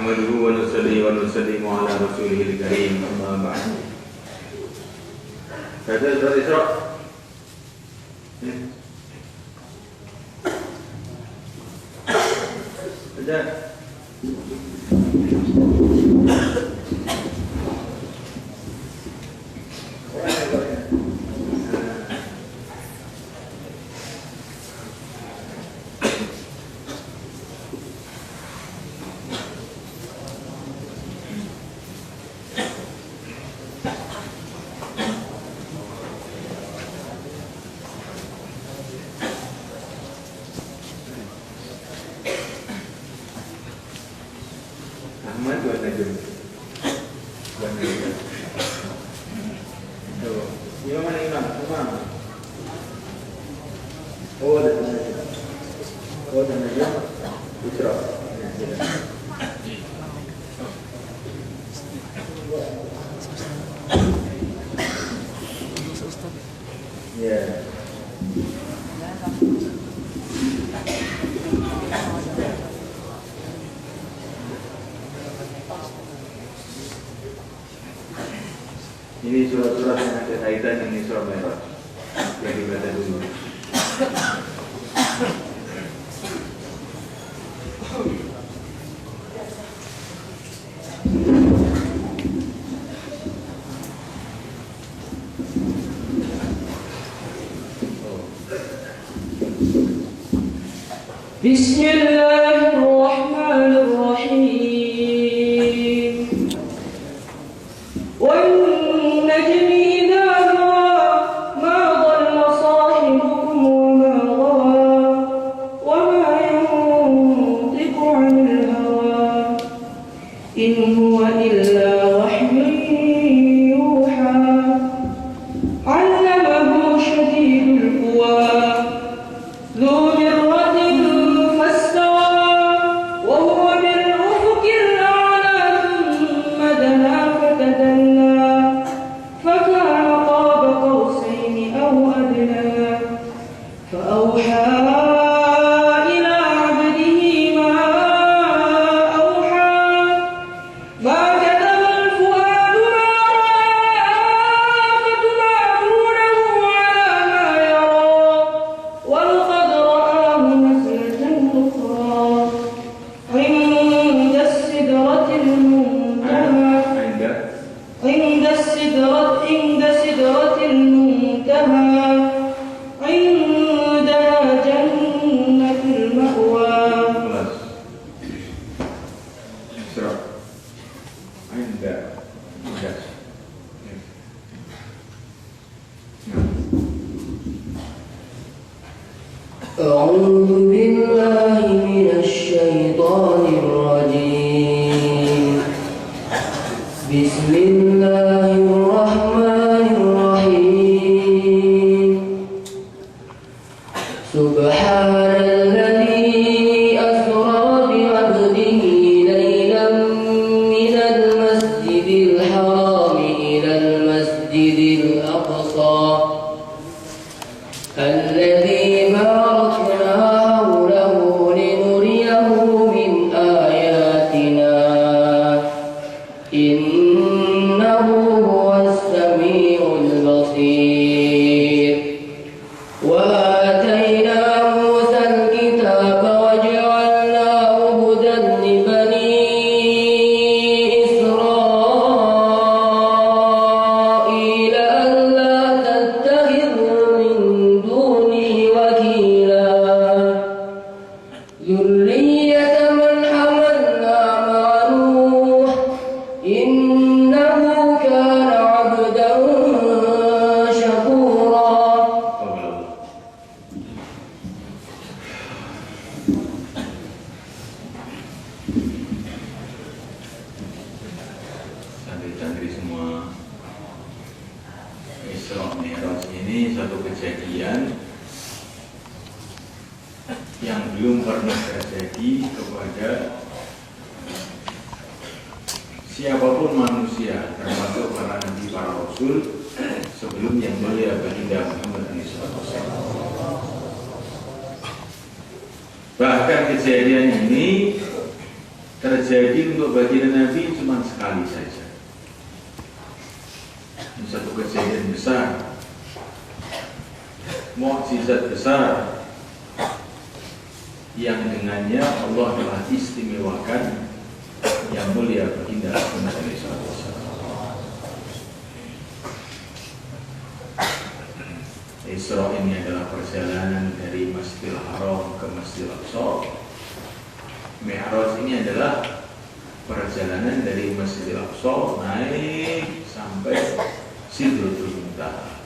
نحمده ونصلي ونسلم على رسوله الكريم أما بعد. Kata surat Isra. Ada. Ahmad buat najum. Buat najum. Tuh. Imam mana imam? Imam. Oh, ada najum. Oh, ada najum. Isra. Ya. Ini surat-surat yang ada kaitan dengan Isra Mi'raj yang dibaca dulu. Bismillahirrahmanirrahim. والنجم إذا هوى ما ضل صاحبكم وما غوى وما ينطق عن الهوى إن هو إلا وحي يوحى علمه شديد القوى ذو مرة فاستوى وهو بالأفق الأعلى ثم دنا فتدلى فكان قاب قوسين أو أدنى فأوحى إلى عبده ما أوحى ما كذب الفؤاد ما رأى فتمارونه على ما يرى ولقد رآه نزلة أخرى عند السدرة المنتهى عند سدرة المنتهى عندها جنة المأوى. Isra. Anda. أعوذ بالله من الشيطان الرجيم. بسم الله الرحمن الرحيم. سبحان الذي أسرى بعبده ليلا من المسجد الحرام إلى المسجد الأقصى الذي باركنا حوله لنريه من آياتنا إنه هو السميع البصير. وآتينا موسى الكتاب وجعلناه هدى لبني إسرائيل ألا تتخذوا من دوني وكيلا ذرية من حملنا مع نوح إنه كان عبدا شكورا. Santri-santri semua, Isra Mi'raj ini satu kejadian yang belum pernah terjadi kepada siapapun manusia, termasuk para nabi, para rasul sebelum yang mulia baginda Muhammad SAW. Bahkan kejadian ini terjadi untuk baginda Nabi cuma sekali saja. Ini satu kejadian besar, mukjizat besar yang dengannya Allah telah istimewakan yang mulia baginda Muhammad SAW. Isra ini adalah perjalanan dari Masjidil Haram ke Masjidil Aqsa. Mi'raj ini adalah perjalanan dari Masjidil Aqsa naik sampai Sidratul Muntaha,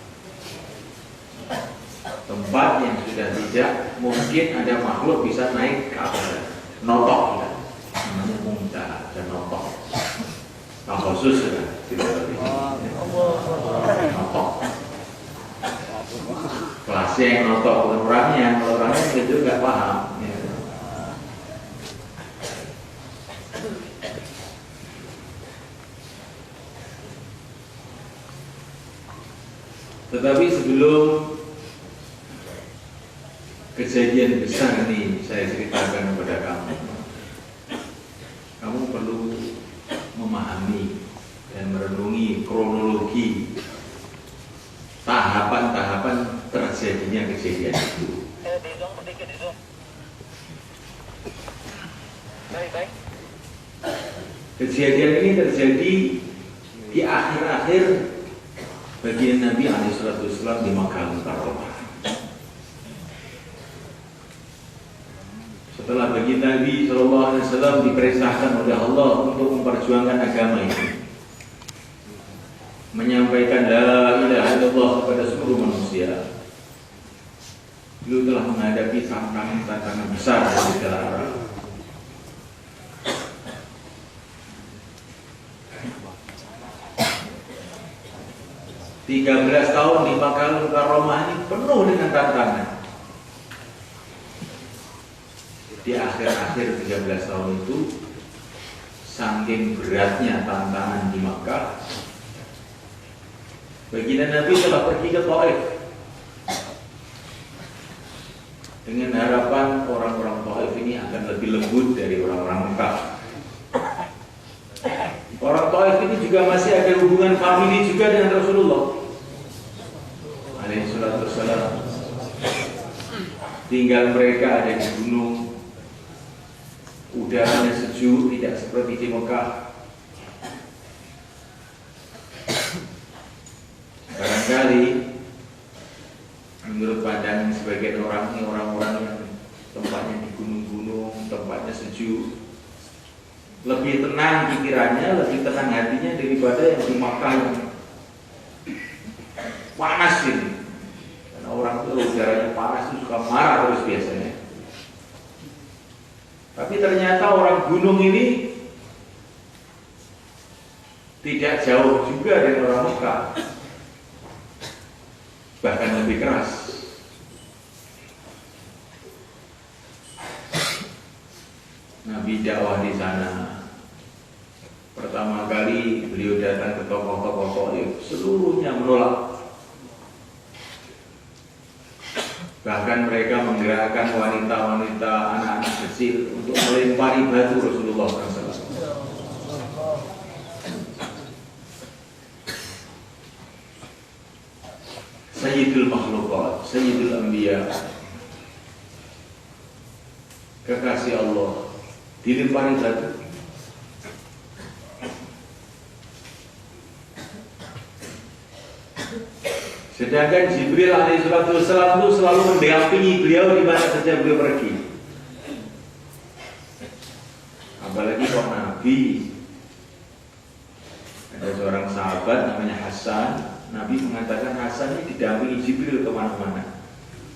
tempat yang sudah tidak mungkin ada makhluk bisa naik ke atas, notok ya, namanya Muntaha dan notok. Nah, khusus ya, tidak lebih notok. Kelasnya yang notok, bukan orangnya. Kalau orangnya itu nggak paham. Ya. Tetapi sebelum kejadian besar ini saya ceritakan kepada kamu, kamu perlu memahami dan merenungi kronologi tahapan-tahapan terjadinya kejadian itu. Kejadian ini terjadi di akhir-akhir bagian Nabi SAW di Makkah Mukarramah. Setelah baginda Nabi SAW diperintahkan oleh Allah untuk memperjuangkan agama ini, menyampaikan la ilaha illallah kepada seluruh manusia, beliau telah menghadapi tantangan besar dari segala arah. Tiga 13 tahun di Makkah Mukarramah ini penuh dengan tantangan. Di akhir-akhir 13 tahun itu, saking beratnya tantangan di Makkah, baginda Nabi telah pergi ke Taif dengan harapan orang-orang Taif ini akan lebih lembut dari orang-orang Mekah. Orang Taif ini juga masih ada hubungan famili juga dengan Rasulullah alaihissalam. Tinggal mereka ada di gunung, udaranya sejuk, tidak seperti di Mekah. Barangkali menurut pandangan sebagian orang ini, orang-orang yang tempatnya di gunung-gunung, tempatnya sejuk, lebih tenang pikirannya, lebih tenang hatinya daripada yang di Makkah yang panas ini. Karena orang itu udaranya panas itu suka marah terus biasanya. Tapi ternyata orang gunung ini tidak jauh juga dari orang Mekah, bahkan lebih keras. Nabi dakwah di sana. Pertama kali beliau datang ke tokoh-tokoh Taif, seluruhnya menolak. Bahkan mereka menggerakkan wanita-wanita, anak-anak kecil untuk melempari batu Rasulullah SAW. Sayyidul Makhlukat, Sayyidul Anbiya, kekasih Allah, dilempari batu. Sedangkan Jibril alaihissalam itu selalu mendampingi beliau di mana saja beliau pergi. Apalagi kok Nabi, ada seorang sahabat namanya Hasan. Nabi mengatakan Hasan ini didampingi Jibril kemana-mana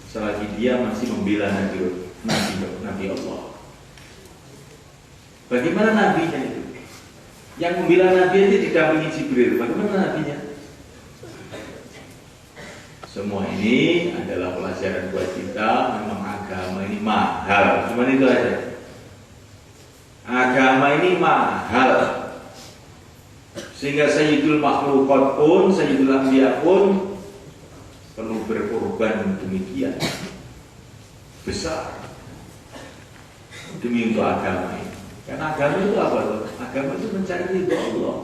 selagi dia masih membela Nabi Allah. Bagaimana nabinya itu? Yang membela Nabi itu didampingi Jibril. Bagaimana nabinya? Semua ini adalah pelajaran buat kita. Memang agama ini mahal. Cuma itu aja. Agama ini mahal. Sehingga Sayyidul Makhlukat pun, Sayyidul Anbiya pun perlu berkorban demikian besar demi untuk agama ini. Karena agama itu apa tuh? Agama itu mencari ridho Allah.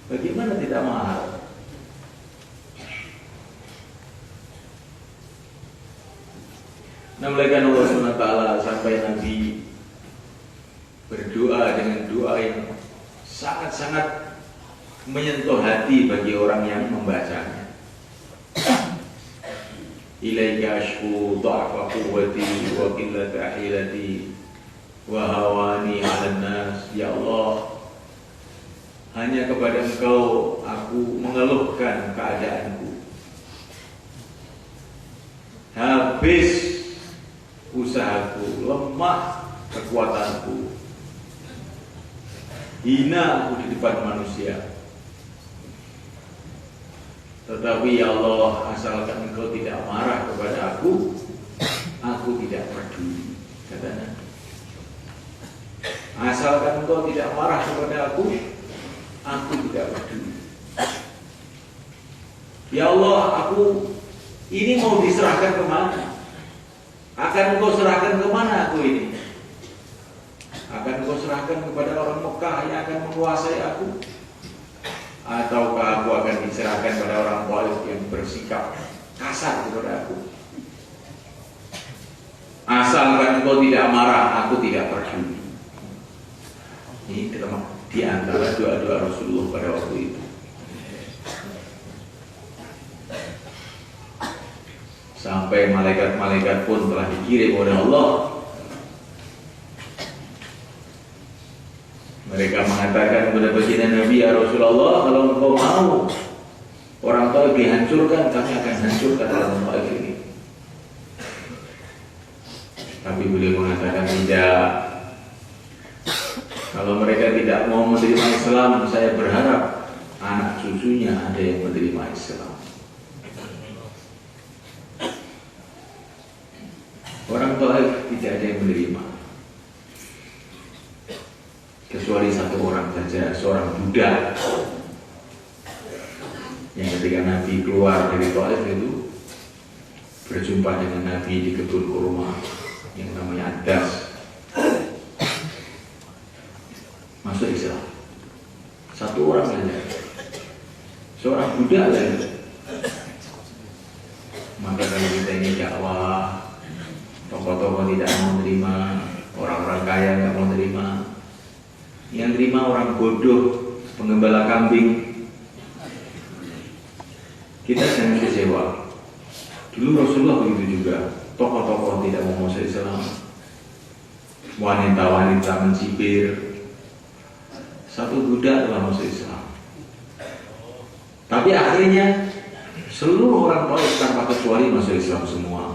Bagaimana tidak mahal? Nah, melainkan Allah SWT sampai Nabi berdoa dengan doa yang sangat-sangat menyentuh hati bagi orang yang membacanya. Ilaika ashku dha'fa quwwati wa qillata hilati wa hawani 'alan nas. Ya Allah, hanya kepada Engkau aku mengeluhkan keadaanku. Habis usahaku, lemah kekuatanku, hina aku di depan manusia. Tetapi ya Allah, asalkan Engkau tidak marah kepada aku tidak peduli, katanya. Asalkan Engkau tidak marah kepada aku tidak peduli. Ya Allah, aku ini mau diserahkan kemana? Akan Engkau serahkan kemana aku ini? Akan Engkau serahkan kepada orang Mekah yang akan menguasai aku? Ataukah aku akan diserahkan pada orang Taif yang bersikap kasar kepada aku? Asalkan Engkau tidak marah, aku tidak peduli. Ini di antara doa-doa Rasulullah pada waktu itu. Sampai malaikat-malaikat pun telah dikirim oleh Allah. Mereka mengatakan kepada baginda Nabi, ya Rasulullah, kalau engkau mau orang Taif dihancurkan, kami akan hancurkan orang Taif ini. Tapi beliau mengatakan tidak. Kalau mereka tidak mau menerima Islam, saya berharap anak cucunya ada yang menerima Islam. Orang Taif tidak ada yang menerima, kecuali satu orang saja, seorang budak yang ketika Nabi keluar dari Taif itu berjumpa dengan Nabi di kebun kurma yang namanya Adas, masuk Islam. Satu orang saja, seorang budak saja. Maka kalau kita ini dakwah, tokoh-tokoh tidak mau terima, orang-orang kaya nggak mau terima, yang terima orang bodoh, penggembala kambing. Kita jangan kecewa. Dulu Rasulullah begitu juga, tokoh-tokoh tidak mau masuk Islam, wanita-wanita mencibir, satu budak telah masuk Islam. Tapi akhirnya seluruh orang Taif tanpa kecuali masuk Islam semua.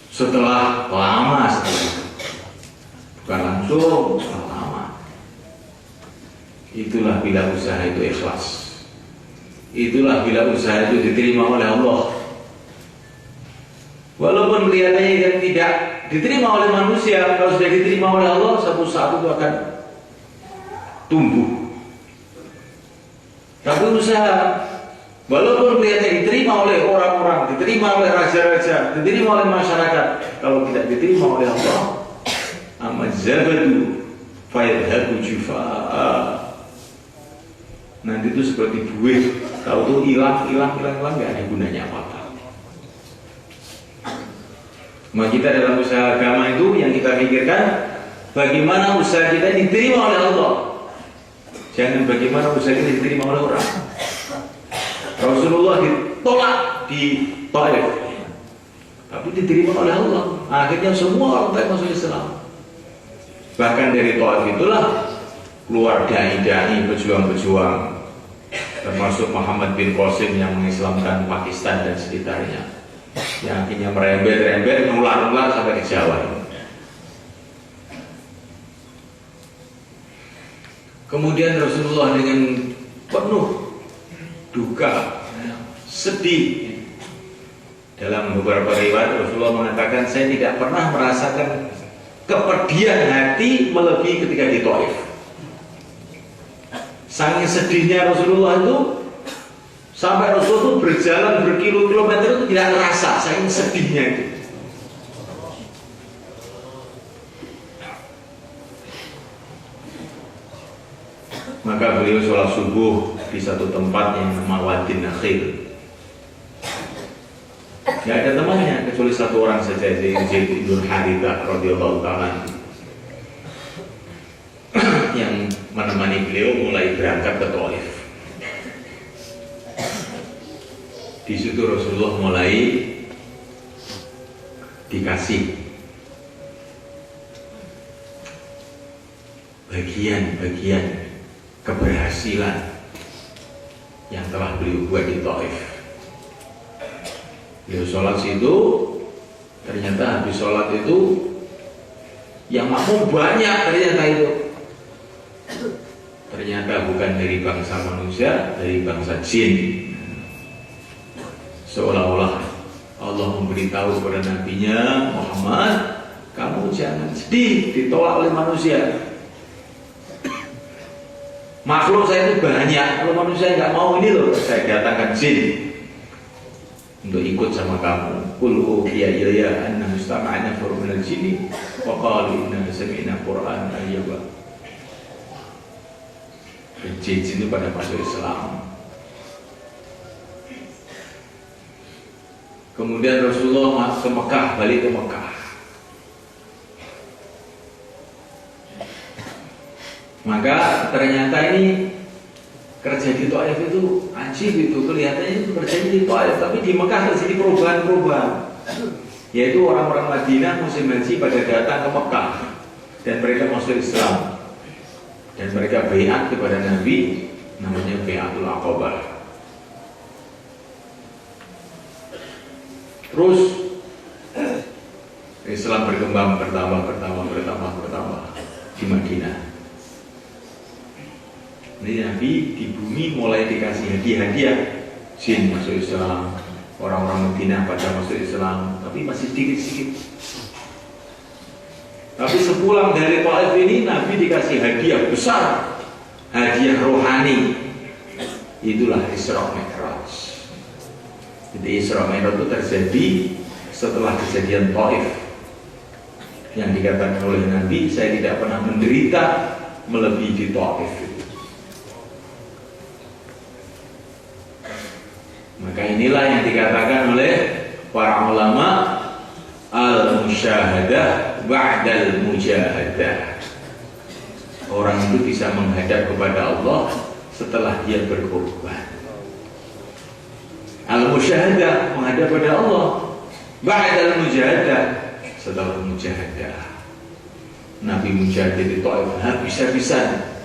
Setelah lama, bukan langsung, setelah lama. Itulah bila usaha itu ikhlas. Itulah bila usaha itu diterima oleh Allah. Walaupun kelihatannya tidak diterima oleh manusia, kalau sudah diterima oleh Allah, satu saat itu akan tumbuh. Tapi usaha, walaupun kelihatannya diterima oleh orang-orang, diterima oleh raja-raja, diterima oleh masyarakat, kalau tidak diterima oleh Allah, amazabadu fayadhabu jufa'a. Nanti itu seperti buih, kalau itu hilang, nggak ada gunanya apa-apa. Maka kita dalam usaha agama itu yang kita pikirkan, bagaimana usaha kita diterima oleh Allah, jangan bagaimana usaha kita diterima oleh orang. Rasulullah ditolak di Taif, tapi diterima oleh Allah. Akhirnya semua orang Taif masuk Islam. Bahkan dari Taif itulah keluar dai-dai, pejuang-pejuang, termasuk Muhammad bin Qasim yang mengislamkan Pakistan dan sekitarnya, yang akhirnya merembet-rembet, nular-nular sampai ke Jawa. Kemudian Rasulullah dengan penuh duka, sedih, dalam beberapa riwayat Rasulullah mengatakan, saya tidak pernah merasakan kepedihan hati melebihi ketika di Taif. Saking sedihnya Rasulullah itu, sampai Rasulullah itu berjalan berkilo-kilometer itu tidak terasa, saking sedihnya itu. Maka beliau sholat subuh di satu tempat yang nama Wadin Nakhil. Tidak ada temannya kecuali satu orang saja, Zaid bin Harithah radhiyallahu ta'ala yang menemani beliau mulai berangkat ke Thaif. Di situ Rasulullah mulai dikasih bagian-bagian keberhasilan yang telah beliau buat di Thaif. Beliau sholat situ, ternyata habis sholat itu yang makmum banyak ternyata itu. Ternyata bukan dari bangsa manusia, dari bangsa jin. Seolah-olah Allah memberitahu kepada nabinya Muhammad, kamu jangan sedih ditolak oleh manusia. Makhluk saya itu banyak, kalau manusia nggak mau ini loh, saya datangkan jin untuk ikut sama kamu. Qul uhiya ilayya anna mustama'ana nafarun minal jinni wa qalu inna sami'na qur'anan ajaba. Jin itu pada masuk Islam. Kemudian Rasulullah masuk ke Mekah, balik ke Mekah. Maka ternyata ini kerja di Thaif itu ajib itu, kelihatannya itu kerja di Thaif, tapi di Mekah terjadi perubahan-perubahan. Yaitu orang-orang Madinah musim haji pada datang ke Mekah dan mereka masuk Islam. Dan mereka baiat kepada Nabi, namanya Baiatul Aqabah. Terus Islam berkembang, bertambah di Madinah. Ini Nabi di bumi mulai dikasih hadiah-hadiah. Jin masuk Islam, orang-orang Madinah pada masuk Islam, tapi masih sedikit-sedikit. Tapi sepulang dari Thaif ini Nabi dikasih hadiah besar, hadiah rohani. Itulah Isra Mi'raj. Jadi Isra Mi'raj itu terjadi setelah kejadian Thaif. Yang dikatakan oleh Nabi, saya tidak pernah menderita melebihi di Thaif. Maka inilah yang dikatakan oleh para ulama al-musyahadah ba'dal mujahadah. Orang itu bisa menghadap kepada Allah setelah dia berkorban. Al-musyahadah menghadap kepada Allah, ba'dal mujahadah setelah mujahadah. Nabi mujahid di Thaif habis-habisan.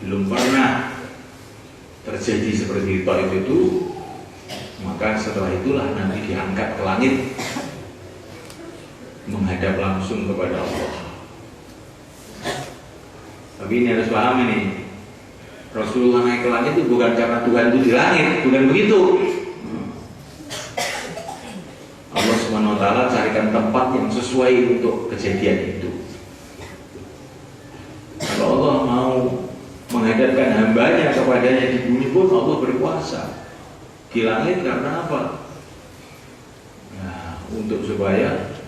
Belum pernah terjadi seperti Thaif itu. Maka setelah itulah Nabi diangkat ke langit, menghadap langsung kepada Allah. Tapi ini harus paham ini, Rasulullah naik ke langit itu bukan karena Tuhan itu di langit, bukan begitu. Allah SWT carikan tempat yang sesuai untuk kejadian itu. Kalau Allah mau menghadapkan hambanya kepadanya di bumi pun Allah berkuasa. Di langit karena apa? Nah, untuk supaya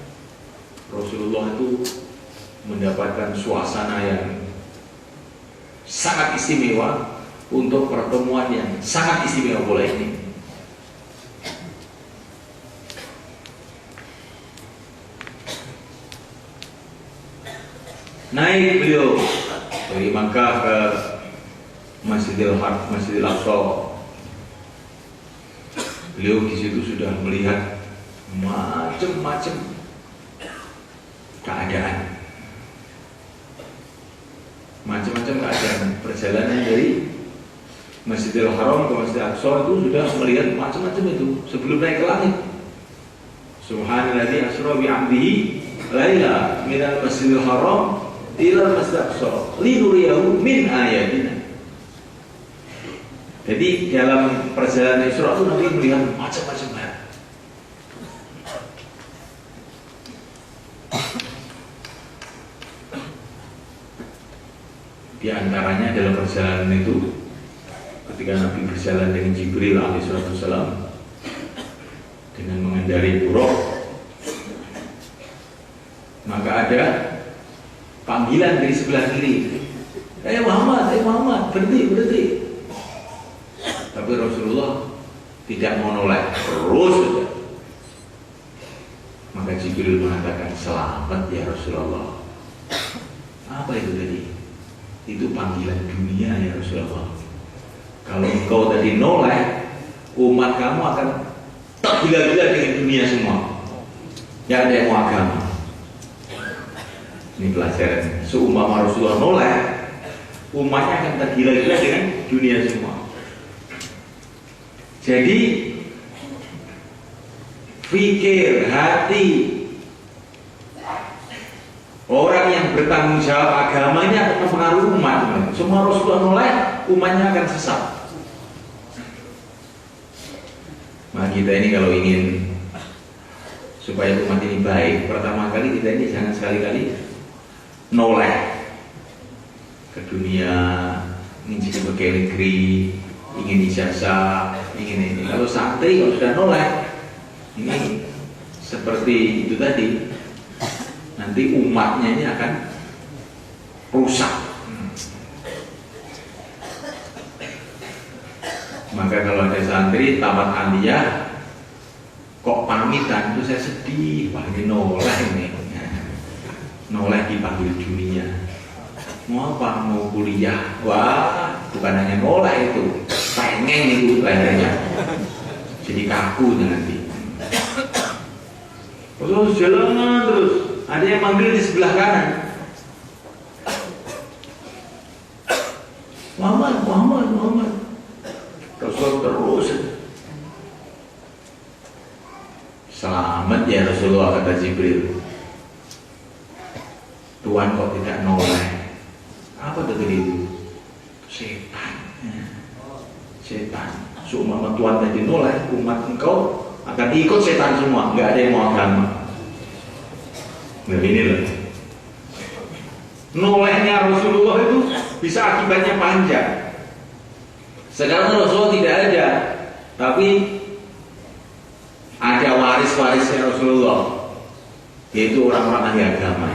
Rasulullah itu mendapatkan suasana yang sangat istimewa untuk pertemuan yang sangat istimewa pula ini. Naik beliau dari Makkah ke Masjidil Aqsa. Beliau di situ sudah melihat macam-macam keadaan, perjalanan dari Masjidil Haram ke Masjidil Aqsa itu sudah melihat macam-macam itu sebelum naik ke langit. Subhanalladzi asra bi 'abdihi laila minal Masjidil Haram ila Masjidil Aqsa linuriyahu min ayatina. Jadi dalam perjalanan Isra itu Nabi melihat macam-macam hal. Di antaranya dalam perjalanan itu, ketika Nabi berjalan dengan Jibril alaihissalam dengan mengendarai buruk, maka ada panggilan dari sebelah kiri. Muhammad, berhenti. Tapi Rasulullah tidak mau noleh, terus saja. Maka Jibril mengatakan, selamat ya Rasulullah. Apa itu tadi? Itu panggilan dunia ya Rasulullah. Kalau engkau tadi noleh, umat kamu akan tergila-gila dengan dunia semua. Tidak ada yang mau agama. Ini pelajaran. Seumpama Rasulullah noleh, umatnya akan tergila-gila dengan dunia semua. Jadi fikir, hati orang yang bertanggung jawab agamanya akan mempengaruhi umat. Semua Rasulullah noleh, umatnya akan sesat. Nah kita ini kalau ingin supaya umat ini baik, pertama kali kita ini jangan sekali-kali noleh ke dunia, ingin jadi pegawai negeri, ingin ijazah, ingin ini. Kalau santri kalau sudah noleh, ini seperti itu tadi, nanti umatnya ini akan rusak. Maka kalau ada santri tamat aliyah kok pamitan, itu saya sedih. Wah ini noleh ini, noleh dipanggil dunia. Mau apa? Mau kuliah. Wah bukan hanya noleh itu, pengen itu lehernya jadi kaku nanti. Terus jalan terus, ada yang manggil di sebelah kanan, Muhammad. Rasul terus, selamat ya Rasulullah, kata Jibril. Tuhan kok tidak noleh? Apa itu? Setan. Seumpama Tuhan tadi noleh, umat engkau akan ikut setan semua, nggak ada yang mau agama. Nah ini loh, nolehnya Rasulullah itu bisa akibatnya panjang. Sekarang Rasulullah tidak ada, tapi ada waris-warisnya Rasulullah, yaitu orang-orang ahli agama,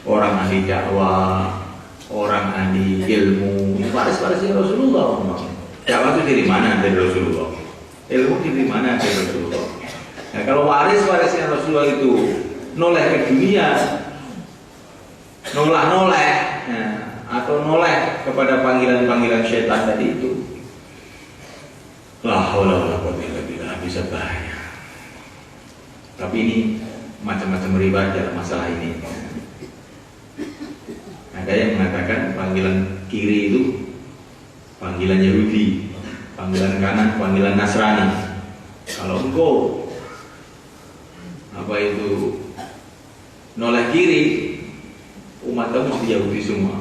orang ahli dakwah, orang ahli ilmu. Ini waris-warisnya Rasulullah. Dakwah itu dari mana? Dari Rasulullah. Ilmu dari mana? Dari Rasulullah. Nah kalau waris-warisnya Rasulullah itu noleh ke dunia, noleh, atau noleh kepada panggilan-panggilan syaitan tadi itu, la haula wala quwwata illa billah, bisa bahaya. Tapi ini macam-macam riwayat dalam masalah ini. Ada yang mengatakan panggilan kiri itu panggilan Yahudi, panggilan kanan panggilan Nasrani. Kalau engkau noleh kiri, umat kamu mesti Yahudi semua.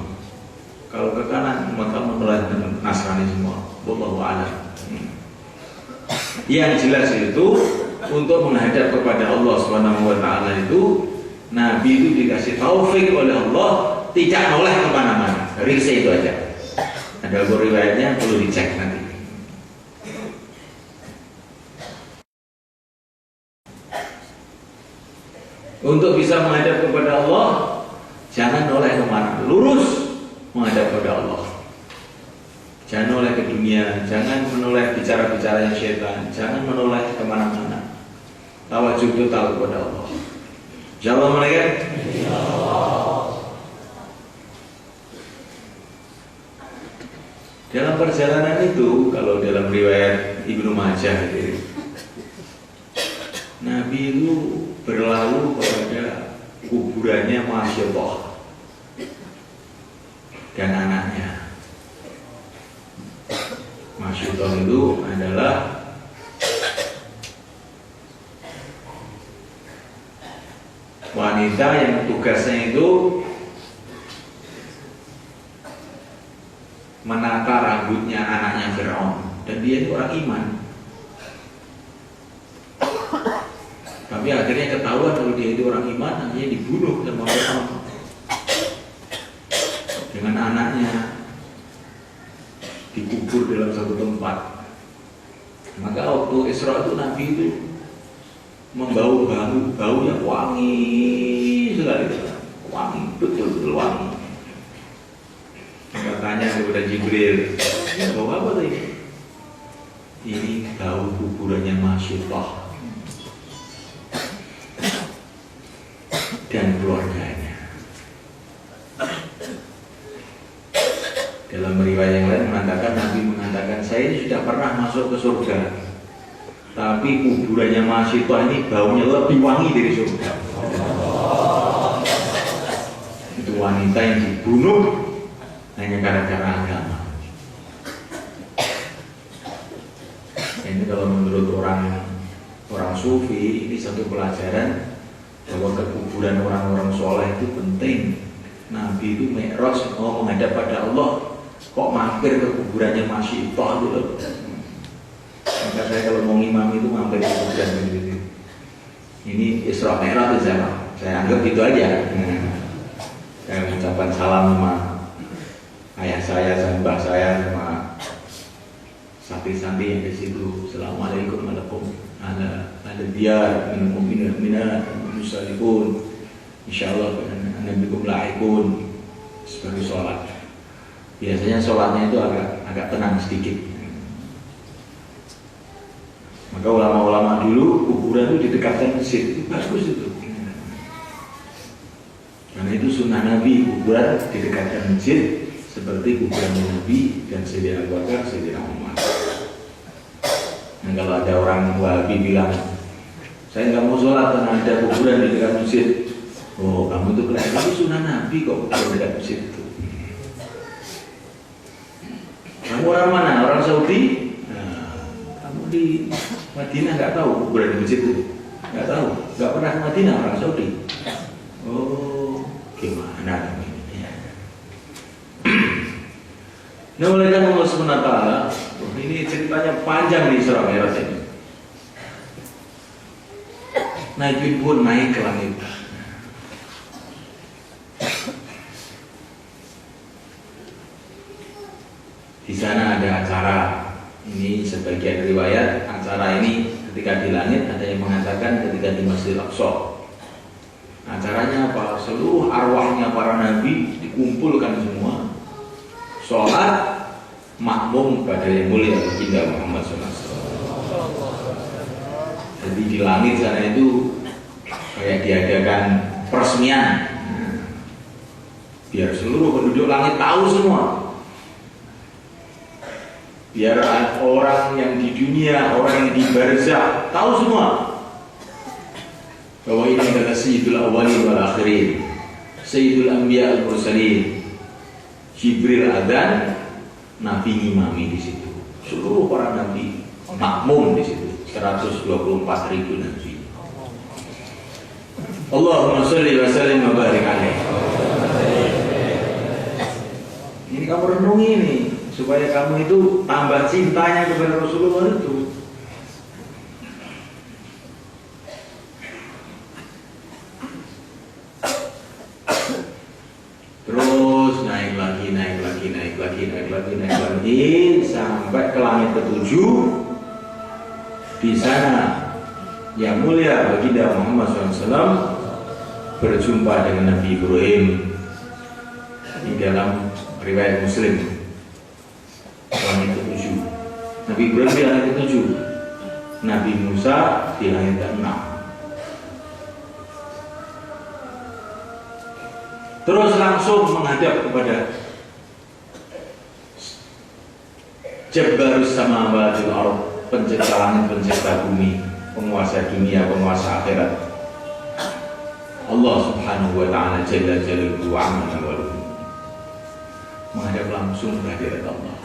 Kalau ke kanan, umat kamu noleh Nasrani semua. Wallahu a'lam. Yang jelas itu untuk menghadap kepada Allah Subhanahu wa taala itu, Nabi itu dikasih taufik oleh Allah tidak noleh kemana-mana. Riksa itu aja. Ada riwayatnya perlu dicek nanti. Untuk bisa menghadap kepada Allah, jangan noleh kemana, lurus menghadap kepada Allah. Jangan noleh ke dunia, jangan menoleh bicara-bicara yang syaitan, jangan menoleh kemana-mana. Tawajuh total kepada Allah. Jawab mereka. Dalam perjalanan itu, kalau dalam riwayat Ibnu Majah itu, Nabi itu berlalu kepada kuburannya Masyaallah dan anaknya. Masyaallah itu adalah wanita yang tugasnya itu menata rambutnya anaknya Fir'aun, dan dia itu orang iman. Tapi akhirnya ketahuan kalau dia itu orang iman, akhirnya dibunuh sama Fir'aun dengan anaknya, dikubur dalam satu tempat. Maka waktu Isra itu Nabi itu membau bau yang wangi sekali, wangi, betul-betul wangi. tanya kepada Jibril, bawa apa tuh ini? Ini bau kuburannya Masyitah dan keluarganya. Dalam riwayat yang lain mengatakan, Nabi mengatakan, saya ini sudah pernah masuk ke surga, tapi kuburannya Masyitah ini baunya lebih wangi dari surga. Itu wanita yang dibunuh hanya gara-gara agama. Ini kalau menurut orang sufi, ini satu pelajaran bahwa kekuburan orang-orang soleh itu penting. Nabi itu Mi'raj mau menghadap pada Allah, kok mampir ke kuburannya Masyitah itu loh. Maka saya kalau mau ngimam itu mampir ke kuburan itu. Ini Isra Mi'raj itu saya anggap gitu aja. Saya mengucapkan salam sama ayah saya, sama mbah saya, sama santri-santri yang di situ. Assalamualaikum warahmatullahi wabarakatuh. Ada biar minum minat musalifun. Insyaallah anda bikum laikun sebagai sholat. Biasanya sholatnya itu agak tenang sedikit. Maka ulama-ulama dulu kuburan itu didekatkan masjid, itu bagus itu. Karena itu sunnah Nabi, kuburan didekatkan masjid seperti kuburan Nabi dan Sayyidina Abu Bakar, Sayyidina Umar. Nah, kalau ada orang Wahabi bilang, saya nggak mau sholat karena ada kuburan di dekat masjid. Oh, kamu itu kelihatan itu sunnah Nabi kok kuburan dekat masjid itu. Kamu orang mana? Orang Saudi? Nah, kamu di Madinah nggak tahu kuburan di masjid itu? Nggak tahu? Nggak pernah ke Madinah orang Saudi? Oh, gimana kamu ini? Nah, oleh karena Allah SWT, ini ceritanya panjang di Isra Mi'raj ini. Nabi pun naik ke langit. Di sana ada acara. Ini sebagian riwayat, acara ini ketika di langit ada yang mengatakan ketika di Masjidil Aqsa. Acaranya apa? Seluruh arwahnya para nabi dikumpulkan semua, sholat makmum pada yang mulia baginda Muhammad SAW. Jadi di langit sana itu kayak diadakan peresmian, biar seluruh penduduk langit tahu semua, biar orang yang di dunia, orang yang di barzakh tahu semua bahwa ini adalah Sayyidul Awwalin wal Akhirin, Sayyidul Anbiya al Mursalin. Jibril adzan, Nabi ngimami di situ. Seluruh para nabi makmum di situ. 124.000 nabi. Allahumma sholli wa sallim wa barik alaihi. Ini kamu renungi nih supaya kamu itu tambah cintanya kepada Rasulullah itu. Terus naik lagi sampai ke langit ketujuh. Di sana yang mulia baginda Muhammad SAW berjumpa dengan Nabi Ibrahim di dalam riwayat Muslim. Langit ketujuh, Nabi Ibrahim di langit ketujuh, Nabi Musa di langit ke-6. Terus langsung menghadap kepada Jabbarus Samawati wal Ardh, pencipta langit, pencipta bumi, penguasa dunia, penguasa akhirat, Allah Subhanahu wa Ta'ala Jalla Jalaluhu wa Amma Waluhu, menghadap langsung ke hadirat Allah.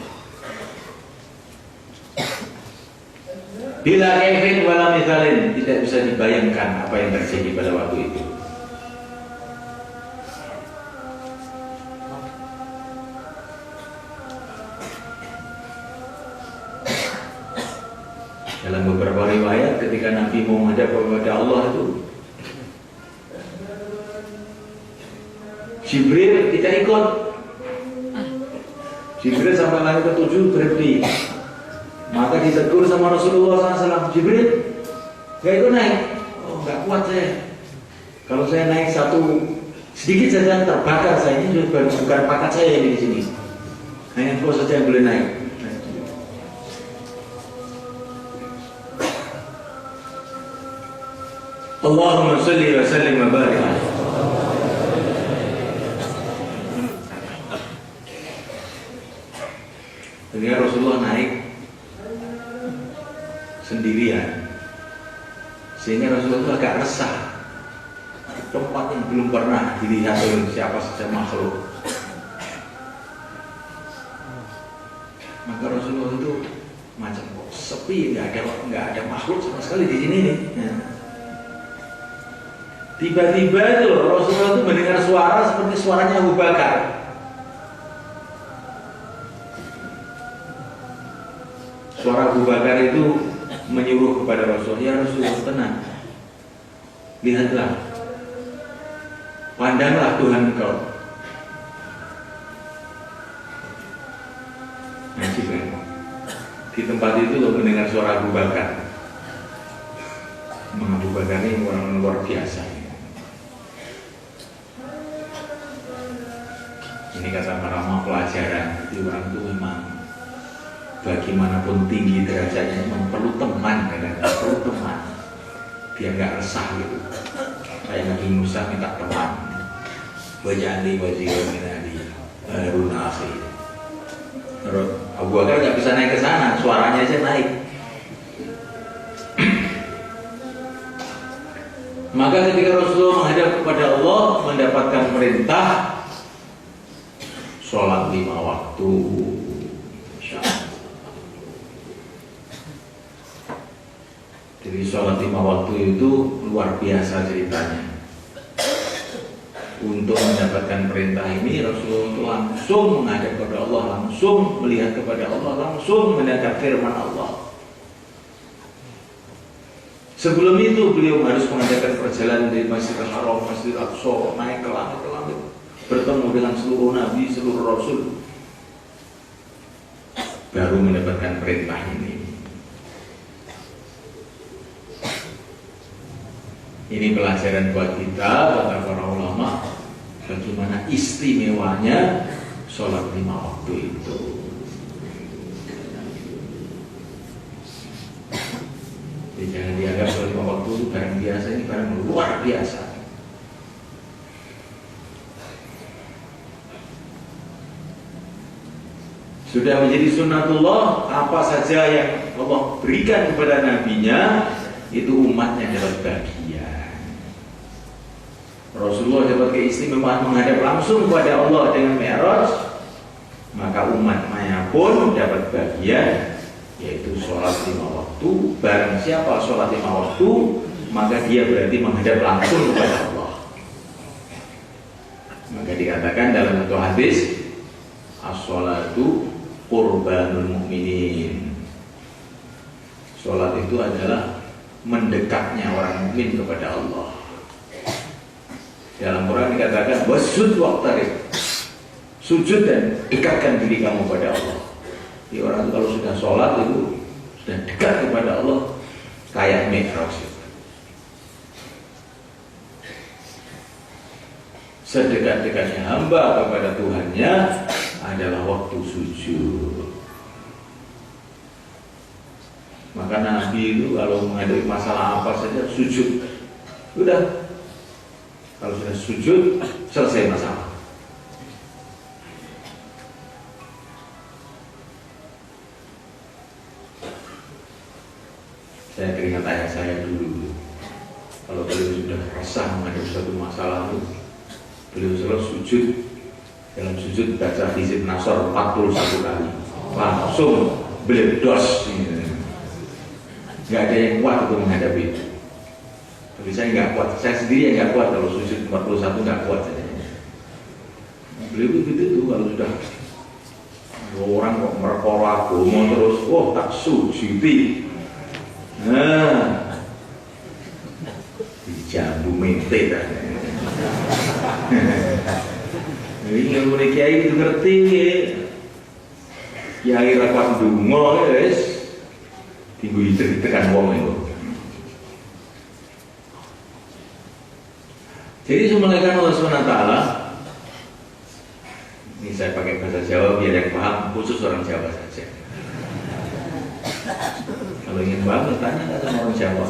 Bila kaifin wala mithalin, tidak bisa dibayangkan apa yang terjadi pada waktu itu. Dalam beberapa riwayat ketika Nabi mau menghadap kepada Allah itu, Jibril tidak ikut. Jibril sampai langit ketujuh berhenti. Maka ditegur sama Rasulullah SAW, Jibril, gak ikut naik. Oh, gak kuat saya. Kalau saya naik satu sedikit saja terbakar saya, ini bukan pakat saya di sini. Hanya engkau saja yang boleh naik. Allahumma salli wa sallim wa barik. Ketika Rasulullah naik sendirian, sehingga Rasulullah agak resah. Tempat yang belum pernah dilihat oleh siapa saja makhluk. Maka Rasulullah itu macam kok sepi, nggak ada makhluk sama sekali di sini nih. Ya. Tiba-tiba itu loh, Rasulullah itu mendengar suara seperti suaranya Abu Bakar. Suara Abu Bakar itu menyuruh kepada Rasulullah, ya Rasulullah tenang, lihatlah, pandanglah Tuhan engkau. Di tempat itu lo mendengar suara Abu Bakar. Abu Bakar ini orang luar biasa. Ini kata para pelajaran, jadi orang itu memang bagaimanapun tinggi derajatnya memang perlu teman, kadang-kadang perlu teman. Dia nggak resah gitu. Kayak Nabi Musa minta teman. Waj'alni waziran min ahli Harun akhi. Terus Abu Bakar nggak bisa naik ke sana, suaranya aja naik. Maka ketika Rasulullah menghadap kepada Allah, mendapatkan perintah sholat 5 waktu. Jadi sholat 5 waktu itu luar biasa ceritanya. Untuk mendapatkan perintah ini, Rasulullah itu langsung menghadap kepada Allah, langsung melihat kepada Allah, langsung mendengar firman Allah. Sebelum itu beliau harus mengadakan perjalanan dari Masjidil Haram, Masjidil Aqsa, naik ke langit, bertemu dengan seluruh nabi, seluruh rasul, baru mendapatkan perintah ini. Ini pelajaran buat kita, kata para ulama, bagaimana istimewanya sholat 5 waktu itu. Jadi jangan dianggap sholat 5 waktu itu barang biasa, ini barang luar biasa. Sudah menjadi sunnatullah, apa saja yang Allah berikan kepada nabinya, itu umatnya dapat bagian. Rasulullah dapat keistimewaan menghadap langsung kepada Allah dengan Mi'raj, maka umatnya pun dapat bagian, yaitu sholat 5 waktu. Barang siapa sholat 5 waktu, maka dia berarti menghadap langsung kepada Allah. Maka dikatakan dalam satu hadis, as-sholatu qurbanul mu'minin. Sholat itu adalah mendekatnya orang mukmin kepada Allah. Dalam Quran dikatakan wasjud waqtarib, sujud dan dekatkan diri kamu kepada Allah. Jadi orang itu kalau sudah sholat itu sudah dekat kepada Allah, kayak Mi'raj. Sedekat-dekatnya hamba kepada Tuhannya adalah waktu sujud. Maka Nabi itu kalau menghadapi masalah apa saja sujud. Udah, kalau sudah sujud selesai masalah. Saya teringat ayah saya dulu. Kalau beliau sudah resah menghadapi suatu masalah itu, beliau selalu sujud. Dalam sujud baca hizib Nasr 41 kali. Langsung beledos. Gak ada yang kuat untuk menghadapi itu. Tapi saya nggak kuat, saya sendiri yang nggak kuat kalau sujud 41 nggak kuat saya. Beliau begitu tuh kalau sudah orang kok merkola gomo terus, wah tak sujudi. Nah, dijambu mente kan. Ini ilmu kiai itu ngerti, kiai rapat dungo, guys, tinggu tekan wong itu. Jadi semuanya Allah SWT Ini saya pakai bahasa Jawa biar yang paham, khusus orang Jawa saja. Kalau ingin paham, tanya nggak sama orang Jawa.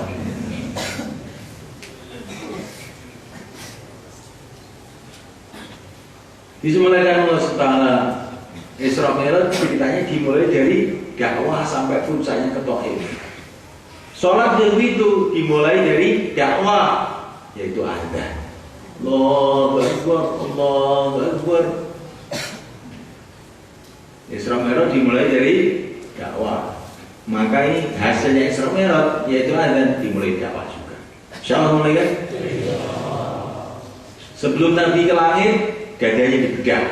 Disemulaikan Allah Ta'ala Isra Mi'raj ceritanya dimulai dari dakwah sampai puncaknya ke tauhid. Sholat itu dimulai dari dakwah, yaitu adzan. Allahu Akbar, Allahu Akbar. Isra Mi'raj dimulai dari dakwah. Maka ini hasilnya Isra Mi'raj yaitu adzan dimulai dakwah juga. Insyaallah mulai kan? Sebelum Nabi ke langit, dadanya dibedah.